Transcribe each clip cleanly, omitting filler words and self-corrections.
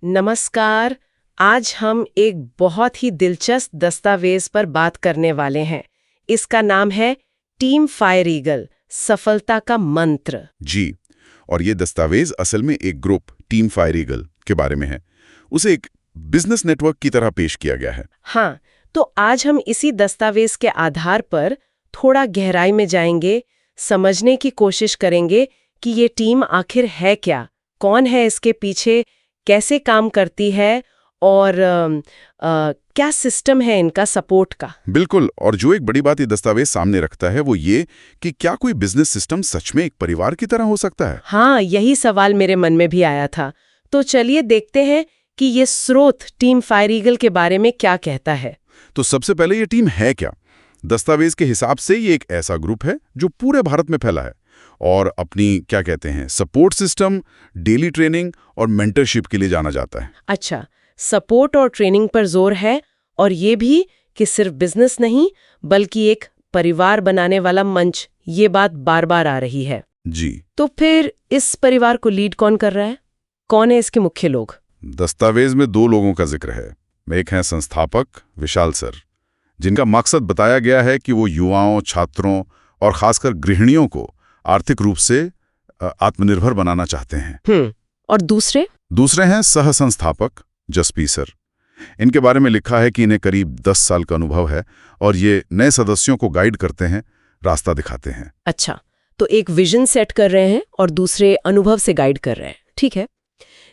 नमस्कार। आज हम एक बहुत ही दिलचस्प दस्तावेज पर बात करने वाले हैं। इसका नाम है टीम फायर ईगल, सफलता का मंत्र। जी। और ये दस्तावेज असल में एक ग्रुप टीम फायर ईगल के बारे में है। उसे एक बिजनेस नेटवर्क की तरह पेश किया गया है। हाँ, तो आज हम इसी दस्तावेज के आधार पर थोड़ा गहराई में जाएंगे, समझने की कोशिश करेंगे कि ये टीम आखिर है क्या, कौन है इसके पीछे, कैसे काम करती है और क्या सिस्टम है इनका सपोर्ट का। बिल्कुल। और जो एक बड़ी बात ये दस्तावेज सामने रखता है वो ये कि क्या कोई बिजनेस सिस्टम सच में एक परिवार की तरह हो सकता है। हाँ, यही सवाल मेरे मन में भी आया था। तो चलिए देखते हैं कि ये स्रोत टीम फायर ईगल के बारे में क्या कहता है। तो सबसे पहले ये टीम है क्या। दस्तावेज के हिसाब से ये एक ऐसा ग्रुप है जो पूरे भारत में फैला है और अपनी क्या कहते हैं सपोर्ट सिस्टम, डेली ट्रेनिंग और मेंटरशिप के लिए जाना जाता है। अच्छा, सपोर्ट और ट्रेनिंग पर जोर है, और ये भी कि सिर्फ बिजनेस नहीं बल्कि एक परिवार बनाने वाला मंच। ये बात बार बार आ रही है। जी। तो फिर इस परिवार को लीड कौन कर रहा है? कौन है इसके मुख्य लोग? दस्तावेज में दो लोगों का जिक्र है। एक हैं संस्थापक विशाल सर, जिनका मकसद बताया गया है कि वो युवाओं, छात्रों और खासकर गृहिणियों को आर्थिक रूप से आत्मनिर्भर बनाना चाहते हैं। और दूसरे हैं सह संस्थापक जसपी सर। इनके बारे में लिखा है कि इन्हें करीब 10 साल का अनुभव है और ये नए सदस्यों को गाइड करते हैं, रास्ता दिखाते हैं। अच्छा, तो एक विजन सेट कर रहे हैं और दूसरे अनुभव से गाइड कर रहे हैं। ठीक है।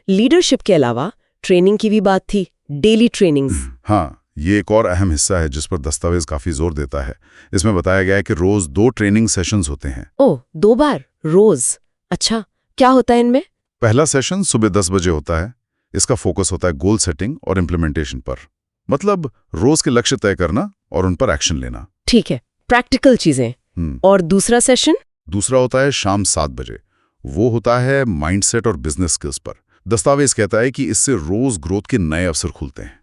लीडरशिप के अलावा ट्रेनिंग की भी बात थी, डेली ट्रेनिंग्स। हाँ, ये एक और अहम हिस्सा है जिस पर दस्तावेज काफी जोर देता है। इसमें बताया गया है कि रोज 2 ट्रेनिंग सेशंस होते हैं। ओह, 2 बार रोज? अच्छा, क्या होता है इनमें? पहला सेशन सुबह 10 बजे होता है। इसका फोकस होता है गोल सेटिंग और इम्प्लीमेंटेशन पर, मतलब रोज के लक्ष्य तय करना और उन पर एक्शन लेना। ठीक है, प्रैक्टिकल चीजें। और दूसरा सेशन? दूसरा होता है शाम 7 बजे। वो होता है माइंडसेट और बिजनेस स्किल्स पर। दस्तावेज कहता है कि इससे रोज ग्रोथ के नए अवसर खुलते हैं।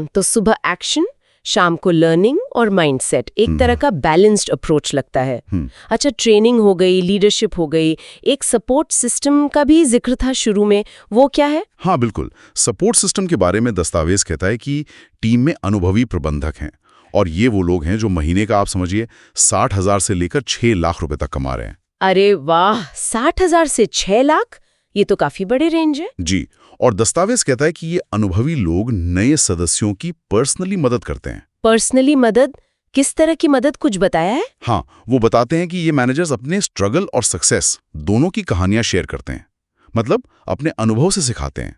तो सुबह एक्शन, शाम को लर्निंग और माइंडसेट, एक तरह का बैलेंस्ड अप्रोच लगता है। अच्छा, ट्रेनिंग हो गई, लीडरशिप हो गई, एक सपोर्ट सिस्टम का भी जिक्र था शुरू में, वो क्या है? हाँ बिल्कुल। सपोर्ट सिस्टम के बारे में दस्तावेज कहता है कि टीम में अनुभवी प्रबंधक हैं और ये वो लोग हैं जो महीने का आप समझिए 60,000 से लेकर 6 लाख रुपए तक कमा रहे हैं। अरे वाह, 60,000 से 6 लाख, ये तो काफी बड़े रेंज है। जी। और दस्तावेज कहता है कि ये अनुभवी लोग नए सदस्यों की पर्सनली मदद करते हैं। पर्सनली मदद? किस तरह की मदद, कुछ बताया है? हाँ, वो बताते हैं कि ये मैनेजर्स अपने स्ट्रगल और सक्सेस दोनों की कहानियां शेयर करते हैं, मतलब अपने अनुभव से सिखाते हैं,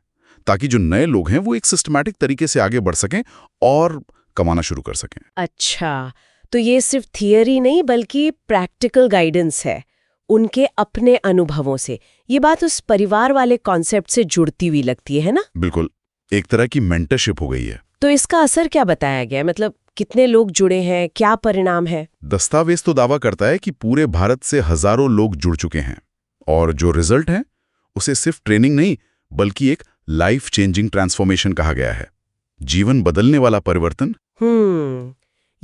ताकि जो नए लोग हैं वो एक सिस्टमैटिक तरीके से आगे बढ़ सकें और कमाना शुरू कर सकें। अच्छा, तो ये सिर्फ थियरी नहीं बल्कि प्रैक्टिकल गाइडेंस है उनके अपने अनुभवों से। ये बात उस परिवार वाले कॉन्सेप्ट से जुड़ती हुई लगती है ना? बिल्कुल, एक तरह की मेंटरशिप हो गई है। तो इसका असर क्या बताया गया है? मतलब कितने लोग जुड़े हैं, क्या परिणाम है? दस्तावेज तो दावा करता है कि पूरे भारत से हजारों लोग जुड़ चुके हैं और जो रिजल्ट है उसे सिर्फ ट्रेनिंग नहीं बल्कि एक लाइफ चेंजिंग ट्रांसफॉर्मेशन कहा गया है। जीवन बदलने वाला परिवर्तन।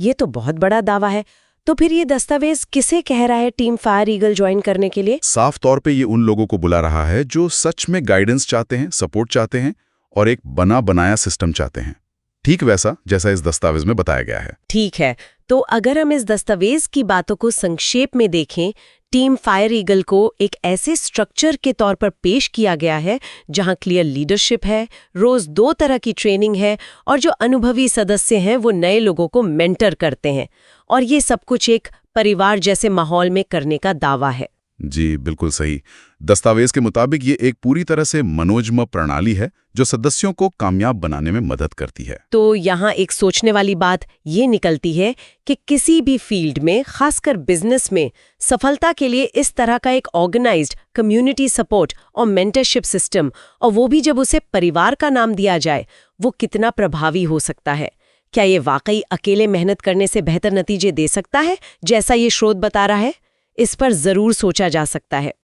ये तो बहुत बड़ा दावा है। तो फिर ये दस्तावेज किसे कह रहा है टीम फायर ईगल ज्वाइन करने के लिए? साफ तौर पे ये उन लोगों को बुला रहा है जो सच में गाइडेंस चाहते हैं, सपोर्ट चाहते हैं और एक बना बनाया सिस्टम चाहते हैं, ठीक वैसा जैसा इस दस्तावेज में बताया गया है। ठीक है, तो अगर हम इस दस्तावेज की बातों को संक्षेप में देखें, टीम फायर ईगल को एक ऐसे स्ट्रक्चर के तौर पर पेश किया गया है जहां क्लियर लीडरशिप है, रोज 2 तरह की ट्रेनिंग है और जो अनुभवी सदस्य हैं वो नए लोगों को मेंटर करते हैं, और ये सब कुछ एक परिवार जैसे माहौल में करने का दावा है। जी बिल्कुल सही। दस्तावेज के मुताबिक ये एक पूरी तरह से मनोज्म प्रणाली है जो सदस्यों को कामयाब बनाने में मदद करती है। तो यहाँ एक सोचने वाली बात ये निकलती है कि किसी भी फील्ड में, खासकर बिजनेस में, सफलता के लिए इस तरह का एक ऑर्गेनाइज्ड कम्युनिटी सपोर्ट और मेंटरशिप सिस्टम, और वो भी जब उसे परिवार का नाम दिया जाए, वो कितना प्रभावी हो सकता है। क्या ये वाकई अकेले मेहनत करने से बेहतर नतीजे दे सकता है जैसा ये स्रोत बता रहा है? इस पर जरूर सोचा जा सकता है।